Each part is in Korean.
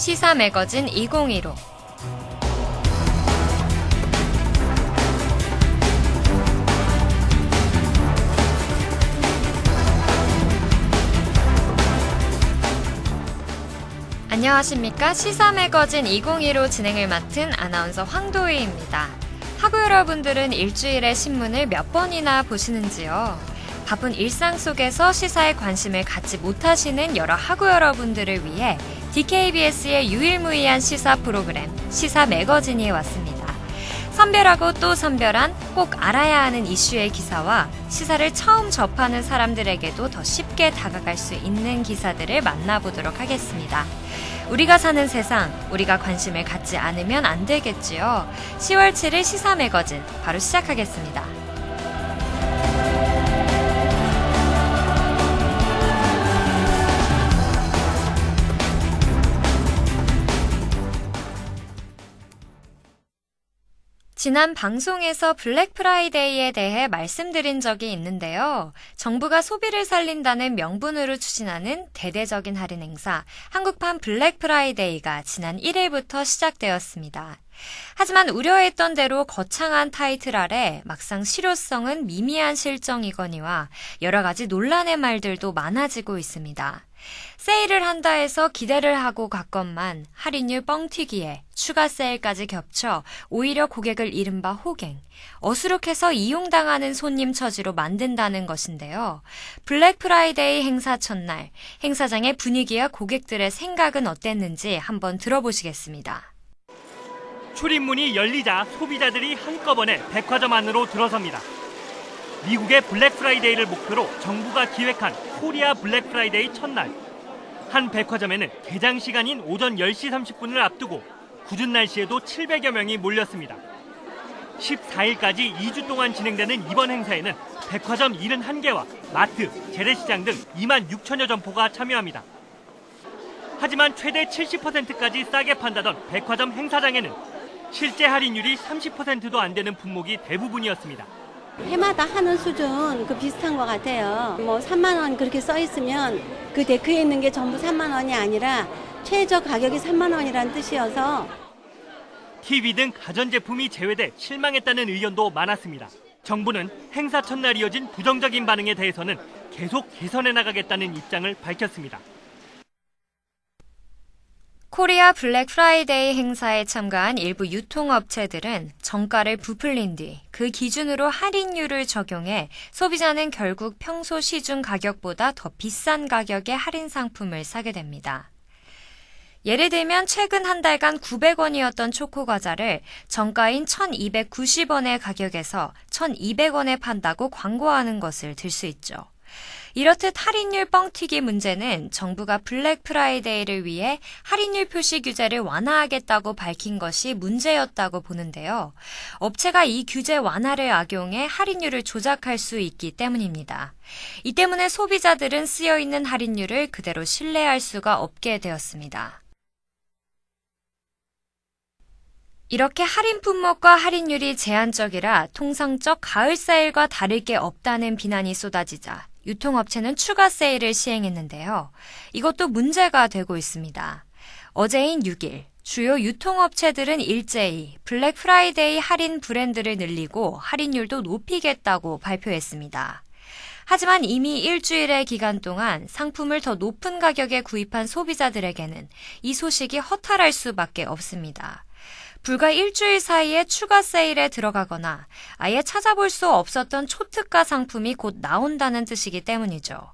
시사 매거진 2015. 안녕하십니까. 시사 매거진 2015 진행을 맡은 아나운서 황도희입니다. 학우 여러분들은 일주일에 신문을 몇 번이나 보시는지요? 바쁜 일상 속에서 시사에 관심을 갖지 못하시는 여러 학우 여러분들을 위해 DKBS의 유일무이한 시사 프로그램 시사 매거진이 왔습니다. 선별하고 또 선별한 꼭 알아야 하는 이슈의 기사와 시사를 처음 접하는 사람들에게도 더 쉽게 다가갈 수 있는 기사들을 만나보도록 하겠습니다. 우리가 사는 세상, 우리가 관심을 갖지 않으면 안 되겠지요. 10월 7일 시사 매거진 바로 시작하겠습니다. 지난 방송에서 블랙 프라이데이에 대해 말씀드린 적이 있는데요. 정부가 소비를 살린다는 명분으로 추진하는 대대적인 할인 행사, 한국판 블랙 프라이데이가 지난 1일부터 시작되었습니다. 하지만 우려했던 대로 거창한 타이틀 아래 막상 실효성은 미미한 실정이거니와 여러 가지 논란의 말들도 많아지고 있습니다. 세일을 한다 해서 기대를 하고 갔건만 할인율 뻥튀기에 추가 세일까지 겹쳐 오히려 고객을 이른바 호갱, 어수룩해서 이용당하는 손님 처지로 만든다는 것인데요. 블랙 프라이데이 행사 첫날, 행사장의 분위기와 고객들의 생각은 어땠는지 한번 들어보시겠습니다. 출입문이 열리자 소비자들이 한꺼번에 백화점 안으로 들어섭니다. 미국의 블랙 프라이데이를 목표로 정부가 기획한 코리아 블랙 프라이데이 첫날, 한 백화점에는 개장 시간인 오전 10시 30분을 앞두고 궂은 날씨에도 700여 명이 몰렸습니다. 14일까지 2주 동안 진행되는 이번 행사에는 백화점 71개와 마트, 재래시장 등 2만 6천여 점포가 참여합니다. 하지만 최대 70%까지 싸게 판다던 백화점 행사장에는 실제 할인율이 30%도 안 되는 품목이 대부분이었습니다. 해마다 하는 수준 비슷한 것 같아요. 3만 원 그렇게 써 있으면 그 데크에 있는 게 전부 3만 원이 아니라 최저 가격이 3만 원이라는 뜻이어서 TV 등 가전제품이 제외돼 실망했다는 의견도 많았습니다. 정부는 행사 첫날 이어진 부정적인 반응에 대해서는 계속 개선해 나가겠다는 입장을 밝혔습니다. 코리아 블랙 프라이데이 행사에 참가한 일부 유통업체들은 정가를 부풀린 뒤 그 기준으로 할인율을 적용해 소비자는 결국 평소 시중 가격보다 더 비싼 가격의 할인 상품을 사게 됩니다. 예를 들면 최근 한 달간 900원이었던 초코과자를 정가인 1,290원의 가격에서 1,200원에 판다고 광고하는 것을 들 수 있죠. 이렇듯 할인율 뻥튀기 문제는 정부가 블랙 프라이데이를 위해 할인율 표시 규제를 완화하겠다고 밝힌 것이 문제였다고 보는데요. 업체가 이 규제 완화를 악용해 할인율을 조작할 수 있기 때문입니다. 이 때문에 소비자들은 쓰여있는 할인율을 그대로 신뢰할 수가 없게 되었습니다. 이렇게 할인 품목과 할인율이 제한적이라 통상적 가을 세일과 다를 게 없다는 비난이 쏟아지자 유통업체는 추가 세일을 시행했는데요. 이것도 문제가 되고 있습니다. 어제인 6일, 주요 유통업체들은 일제히 블랙 프라이데이 할인 브랜드를 늘리고 할인율도 높이겠다고 발표했습니다. 하지만 이미 일주일의 기간 동안 상품을 더 높은 가격에 구입한 소비자들에게는 이 소식이 허탈할 수밖에 없습니다. 불과 일주일 사이에 추가 세일에 들어가거나 아예 찾아볼 수 없었던 초특가 상품이 곧 나온다는 뜻이기 때문이죠.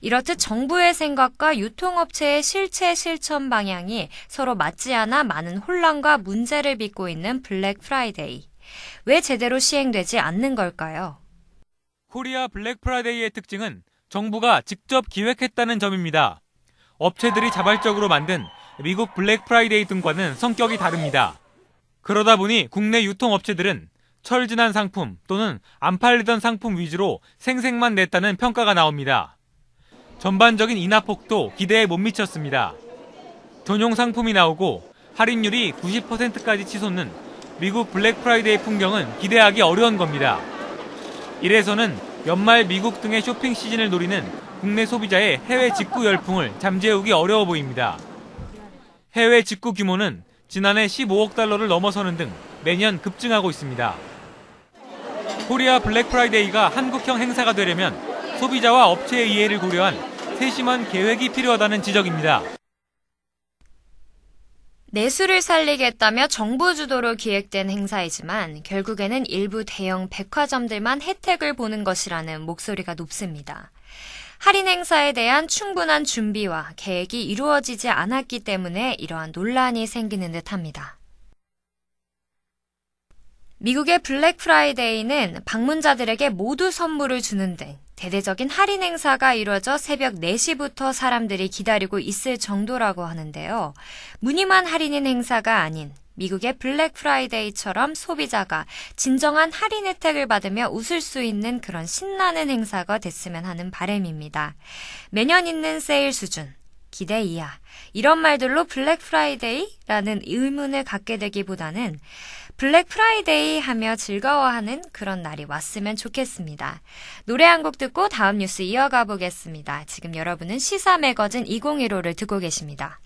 이렇듯 정부의 생각과 유통업체의 실체 실천 방향이 서로 맞지 않아 많은 혼란과 문제를 빚고 있는 블랙 프라이데이. 왜 제대로 시행되지 않는 걸까요? 코리아 블랙 프라이데이의 특징은 정부가 직접 기획했다는 점입니다. 업체들이 자발적으로 만든 미국 블랙 프라이데이 등과는 성격이 다릅니다. 그러다 보니 국내 유통업체들은 철지난 상품 또는 안 팔리던 상품 위주로 생색만 냈다는 평가가 나옵니다. 전반적인 인하폭도 기대에 못 미쳤습니다. 전용 상품이 나오고 할인율이 90%까지 치솟는 미국 블랙 프라이데이 풍경은 기대하기 어려운 겁니다. 이래서는 연말 미국 등의 쇼핑 시즌을 노리는 국내 소비자의 해외 직구 열풍을 잠재우기 어려워 보입니다. 해외 직구 규모는 지난해 15억 달러를 넘어서는 등 매년 급증하고 있습니다. 코리아 블랙 프라이데이가 한국형 행사가 되려면 소비자와 업체의 이해를 고려한 세심한 계획이 필요하다는 지적입니다. 내수를 살리겠다며 정부 주도로 기획된 행사이지만 결국에는 일부 대형 백화점들만 혜택을 보는 것이라는 목소리가 높습니다. 할인 행사에 대한 충분한 준비와 계획이 이루어지지 않았기 때문에 이러한 논란이 생기는 듯합니다. 미국의 블랙 프라이데이는 방문자들에게 모두 선물을 주는 등 대대적인 할인 행사가 이루어져 새벽 4시부터 사람들이 기다리고 있을 정도라고 하는데요. 무늬만 할인인 행사가 아닌 미국의 블랙 프라이데이처럼 소비자가 진정한 할인 혜택을 받으며 웃을 수 있는 그런 신나는 행사가 됐으면 하는 바람입니다. 매년 있는 세일 수준, 기대 이하, 이런 말들로 블랙 프라이데이라는 의문을 갖게 되기보다는 블랙 프라이데이 하며 즐거워하는 그런 날이 왔으면 좋겠습니다. 노래 한 곡 듣고 다음 뉴스 이어가 보겠습니다. 지금 여러분은 시사 매거진 2015를 듣고 계십니다.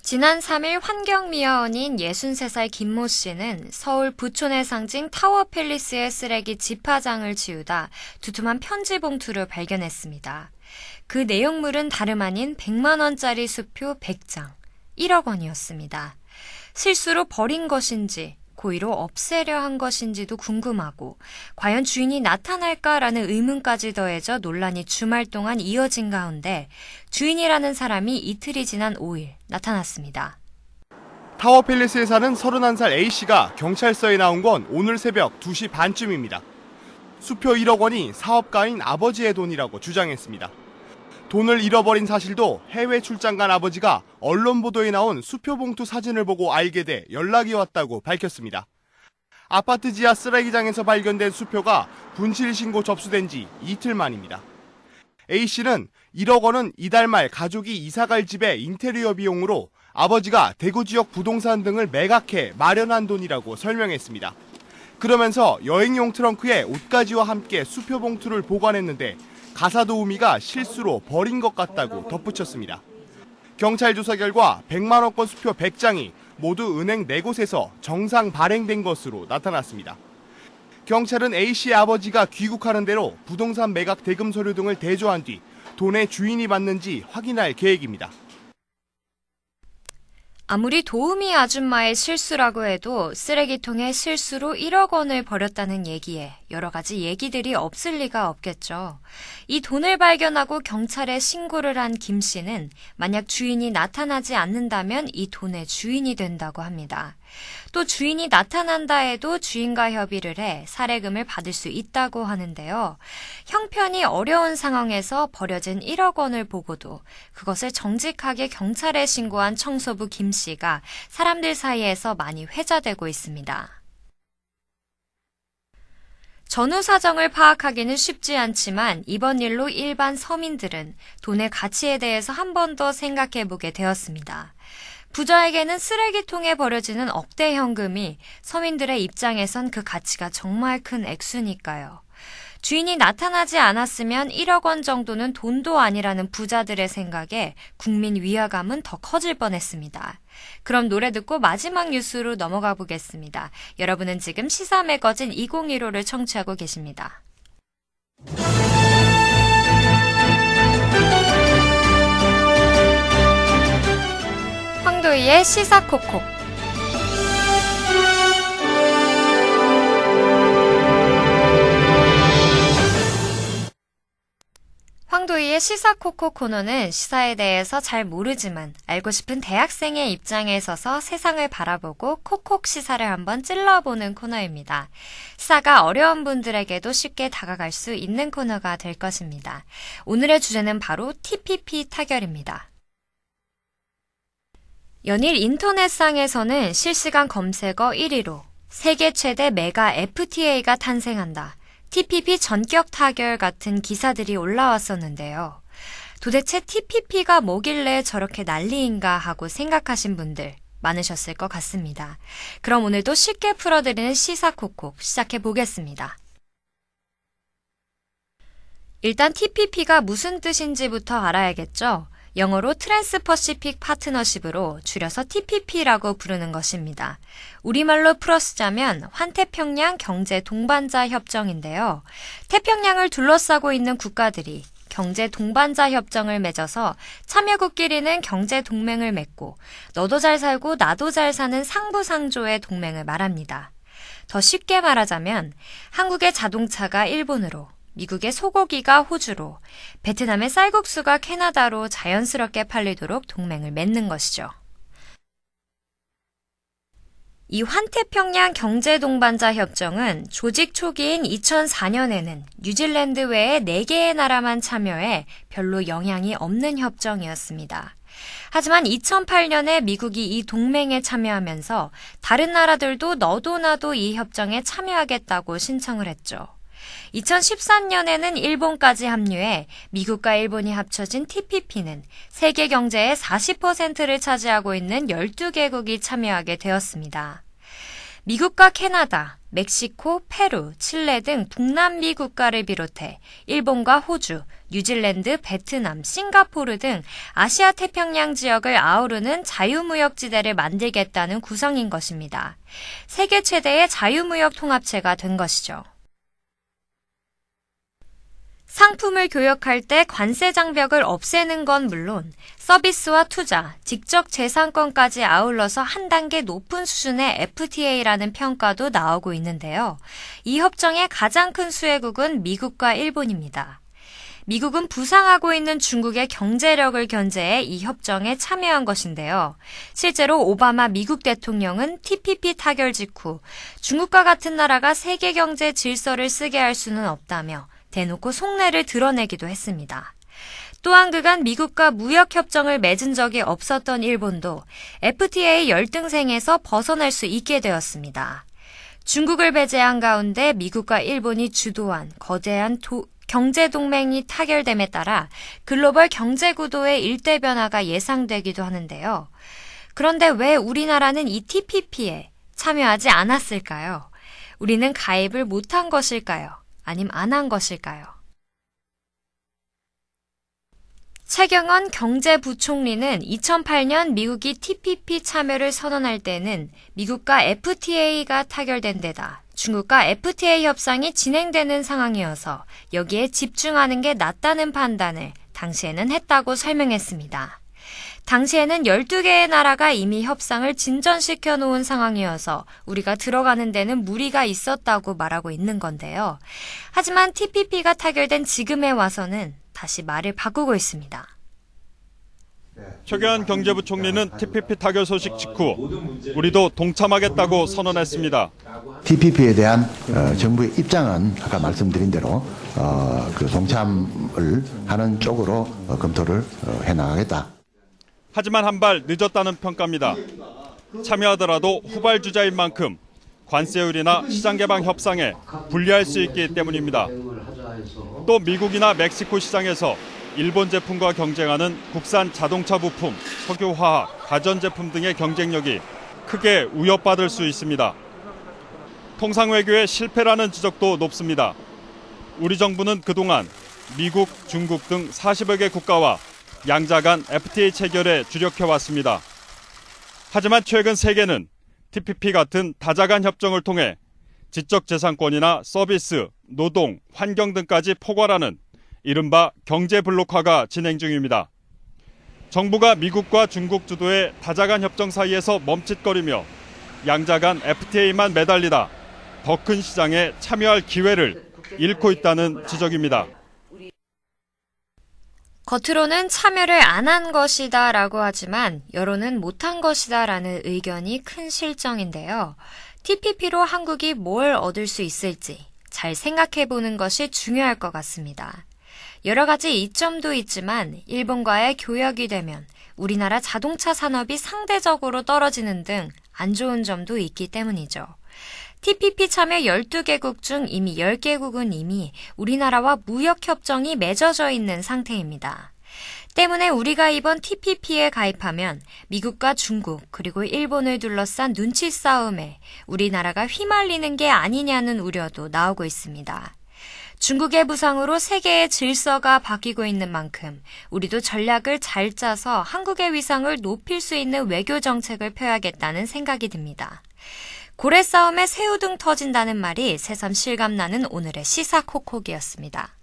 지난 3일 환경미화원인 63살 김모 씨는 서울 부촌의 상징 타워팰리스의 쓰레기 집화장을 치우다 두툼한 편지 봉투를 발견했습니다. 그 내용물은 다름 아닌 100만 원짜리 수표 100장, 1억 원이었습니다. 실수로 버린 것인지 고의로 없애려 한 것인지도 궁금하고 과연 주인이 나타날까라는 의문까지 더해져 논란이 주말 동안 이어진 가운데 주인이라는 사람이 이틀이 지난 5일 나타났습니다. 타워팰리스에 사는 31살 A씨가 경찰서에 나온 건 오늘 새벽 2시 반쯤입니다. 수표 1억 원이 사업가인 아버지의 돈이라고 주장했습니다. 돈을 잃어버린 사실도 해외 출장 간 아버지가 언론 보도에 나온 수표 봉투 사진을 보고 알게 돼 연락이 왔다고 밝혔습니다. 아파트 지하 쓰레기장에서 발견된 수표가 분실 신고 접수된 지 이틀 만입니다. A씨는 1억 원은 이달 말 가족이 이사갈 집의 인테리어 비용으로 아버지가 대구 지역 부동산 등을 매각해 마련한 돈이라고 설명했습니다. 그러면서 여행용 트렁크에 옷가지와 함께 수표 봉투를 보관했는데 가사도우미가 실수로 버린 것 같다고 덧붙였습니다. 경찰 조사 결과 100만 원권 수표 100장이 모두 은행 4곳에서 정상 발행된 것으로 나타났습니다. 경찰은 A씨의 아버지가 귀국하는 대로 부동산 매각 대금 서류 등을 대조한 뒤 돈의 주인이 맞는지 확인할 계획입니다. 아무리 도우미 아줌마의 실수라고 해도 쓰레기통에 실수로 1억 원을 버렸다는 얘기에 여러 가지 얘기들이 없을 리가 없겠죠. 이 돈을 발견하고 경찰에 신고를 한 김 씨는 만약 주인이 나타나지 않는다면 이 돈의 주인이 된다고 합니다. 또 주인이 나타난다 해도 주인과 협의를 해 살해금을 받을 수 있다고 하는데요. 형편이 어려운 상황에서 버려진 1억 원을 보고도 그것을 정직하게 경찰에 신고한 청소부 김 씨가 사람들 사이에서 많이 회자되고 있습니다. 전후 사정을 파악하기는 쉽지 않지만 이번 일로 일반 서민들은 돈의 가치에 대해서 한 번 더 생각해보게 되었습니다. 부자에게는 쓰레기통에 버려지는 억대 현금이 서민들의 입장에선 그 가치가 정말 큰 액수니까요. 주인이 나타나지 않았으면 1억 원 정도는 돈도 아니라는 부자들의 생각에 국민 위화감은 더 커질 뻔했습니다. 그럼 노래 듣고 마지막 뉴스로 넘어가 보겠습니다. 여러분은 지금 시사 매거진 2015를 청취하고 계십니다. 황도희의 시사콕콕. 황도희의 시사코코 코너는 시사에 대해서 잘 모르지만 알고 싶은 대학생의 입장에 서서 세상을 바라보고 콕콕 시사를 한번 찔러보는 코너입니다. 시사가 어려운 분들에게도 쉽게 다가갈 수 있는 코너가 될 것입니다. 오늘의 주제는 바로 TPP 타결입니다. 연일 인터넷상에서는 실시간 검색어 1위로 세계 최대 메가 FTA가 탄생한다. TPP 전격 타결 같은 기사들이 올라왔었는데요. 도대체 TPP가 뭐길래 저렇게 난리인가 하고 생각하신 분들 많으셨을 것 같습니다. 그럼 오늘도 쉽게 풀어드리는 시사콕콕 시작해 보겠습니다. 일단 TPP가 무슨 뜻인지부터 알아야겠죠. 영어로 트랜스퍼시픽 파트너십으로 줄여서 TPP라고 부르는 것입니다. 우리말로 풀어쓰자면 환태평양 경제 동반자 협정인데요. 태평양을 둘러싸고 있는 국가들이 경제 동반자 협정을 맺어서 참여국끼리는 경제 동맹을 맺고 너도 잘 살고 나도 잘 사는 상부상조의 동맹을 말합니다. 더 쉽게 말하자면 한국의 자동차가 일본으로, 미국의 소고기가 호주로, 베트남의 쌀국수가 캐나다로 자연스럽게 팔리도록 동맹을 맺는 것이죠. 이 환태평양 경제동반자 협정은 조직 초기인 2004년에는 뉴질랜드 외에 4개의 나라만 참여해 별로 영향이 없는 협정이었습니다. 하지만 2008년에 미국이 이 동맹에 참여하면서 다른 나라들도 너도 나도 이 협정에 참여하겠다고 신청을 했죠. 2013년에는 일본까지 합류해 미국과 일본이 합쳐진 TPP는 세계 경제의 40%를 차지하고 있는 12개국이 참여하게 되었습니다. 미국과 캐나다, 멕시코, 페루, 칠레 등 북남미 국가를 비롯해 일본과 호주, 뉴질랜드, 베트남, 싱가포르 등 아시아 태평양 지역을 아우르는 자유무역지대를 만들겠다는 구성인 것입니다. 세계 최대의 자유무역 통합체가 된 것이죠. 상품을 교역할 때 관세 장벽을 없애는 건 물론 서비스와 투자, 직접 재산권까지 아울러서 한 단계 높은 수준의 FTA라는 평가도 나오고 있는데요. 이 협정의 가장 큰 수혜국은 미국과 일본입니다. 미국은 부상하고 있는 중국의 경제력을 견제해 이 협정에 참여한 것인데요. 실제로 오바마 미국 대통령은 TPP 타결 직후 중국과 같은 나라가 세계 경제 질서를 쓰게 할 수는 없다며 대놓고 속내를 드러내기도 했습니다. 또한 그간 미국과 무역협정을 맺은 적이 없었던 일본도 FTA 열등생에서 벗어날 수 있게 되었습니다. 중국을 배제한 가운데 미국과 일본이 주도한 거대한 경제동맹이 타결됨에 따라 글로벌 경제구도의 일대 변화가 예상되기도 하는데요. 그런데 왜 우리나라는 이 TPP에 참여하지 않았을까요? 우리는 가입을 못한 것일까요? 아님 안 한 것일까요? 최경원 경제부총리는 2008년 미국이 TPP 참여를 선언할 때는 미국과 FTA가 타결된 데다 중국과 FTA 협상이 진행되는 상황이어서 여기에 집중하는 게 낫다는 판단을 당시에는 했다고 설명했습니다. 당시에는 12개의 나라가 이미 협상을 진전시켜 놓은 상황이어서 우리가 들어가는 데는 무리가 있었다고 말하고 있는 건데요. 하지만 TPP가 타결된 지금에 와서는 다시 말을 바꾸고 있습니다. 최경환 경제부총리는 TPP 타결 소식 직후 우리도 동참하겠다고 선언했습니다. TPP에 대한 정부의 입장은 아까 말씀드린 대로 그 동참을 하는 쪽으로 검토를 해나가겠다. 하지만 한 발 늦었다는 평가입니다. 참여하더라도 후발주자인 만큼 관세율이나 시장개방 협상에 불리할 수 있기 때문입니다. 또 미국이나 멕시코 시장에서 일본 제품과 경쟁하는 국산 자동차 부품, 석유화학, 가전제품 등의 경쟁력이 크게 위협받을 수 있습니다. 통상외교의 실패라는 지적도 높습니다. 우리 정부는 그동안 미국, 중국 등 40여 개 국가와 양자 간 FTA 체결에 주력해왔습니다. 하지만 최근 세계는 TPP 같은 다자간 협정을 통해 지적재산권이나 서비스, 노동, 환경 등까지 포괄하는 이른바 경제 블록화가 진행 중입니다. 정부가 미국과 중국 주도의 다자간 협정 사이에서 멈칫거리며 양자 간 FTA만 매달리다 더 큰 시장에 참여할 기회를 잃고 있다는 지적입니다. 겉으로는 참여를 안 한 것이다 라고 하지만 여론은 못한 것이다 라는 의견이 큰 실정인데요. TPP로 한국이 뭘 얻을 수 있을지 잘 생각해 보는 것이 중요할 것 같습니다. 여러 가지 이점도 있지만 일본과의 교역이 되면 우리나라 자동차 산업이 상대적으로 떨어지는 등 안 좋은 점도 있기 때문이죠. TPP 참여 12개국 중 이미 10개국은 이미 우리나라와 무역협정이 맺어져 있는 상태입니다. 때문에 우리가 이번 TPP에 가입하면 미국과 중국 그리고 일본을 둘러싼 눈치 싸움에 우리나라가 휘말리는 게 아니냐는 우려도 나오고 있습니다. 중국의 부상으로 세계의 질서가 바뀌고 있는 만큼 우리도 전략을 잘 짜서 한국의 위상을 높일 수 있는 외교 정책을 펴야겠다는 생각이 듭니다. 고래 싸움에 새우등 터진다는 말이 새삼 실감나는 오늘의 시사 콕콕이었습니다.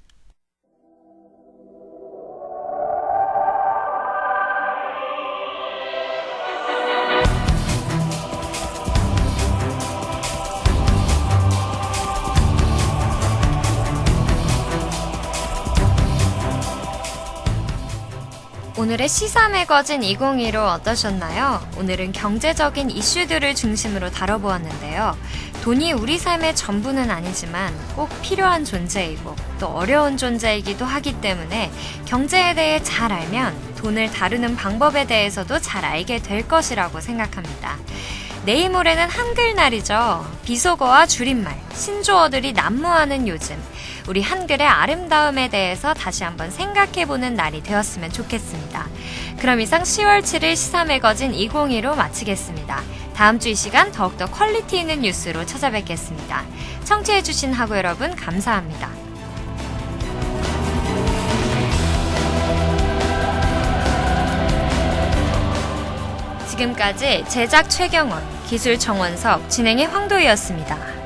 오늘의 시사 매거진 2015 어떠셨나요? 오늘은 경제적인 이슈들을 중심으로 다뤄보았는데요. 돈이 우리 삶의 전부는 아니지만 꼭 필요한 존재이고 또 어려운 존재이기도 하기 때문에 경제에 대해 잘 알면 돈을 다루는 방법에 대해서도 잘 알게 될 것이라고 생각합니다. 내일 모레는 한글날이죠. 비속어와 줄임말, 신조어들이 난무하는 요즘. 우리 한글의 아름다움에 대해서 다시 한번 생각해보는 날이 되었으면 좋겠습니다. 그럼 이상 10월 7일 시사 매거진 2015 마치겠습니다. 다음 주 이 시간 더욱더 퀄리티 있는 뉴스로 찾아뵙겠습니다. 청취해주신 하구 여러분 감사합니다. 지금까지 제작 최경원, 기술 정원석, 진행의 황도희였습니다.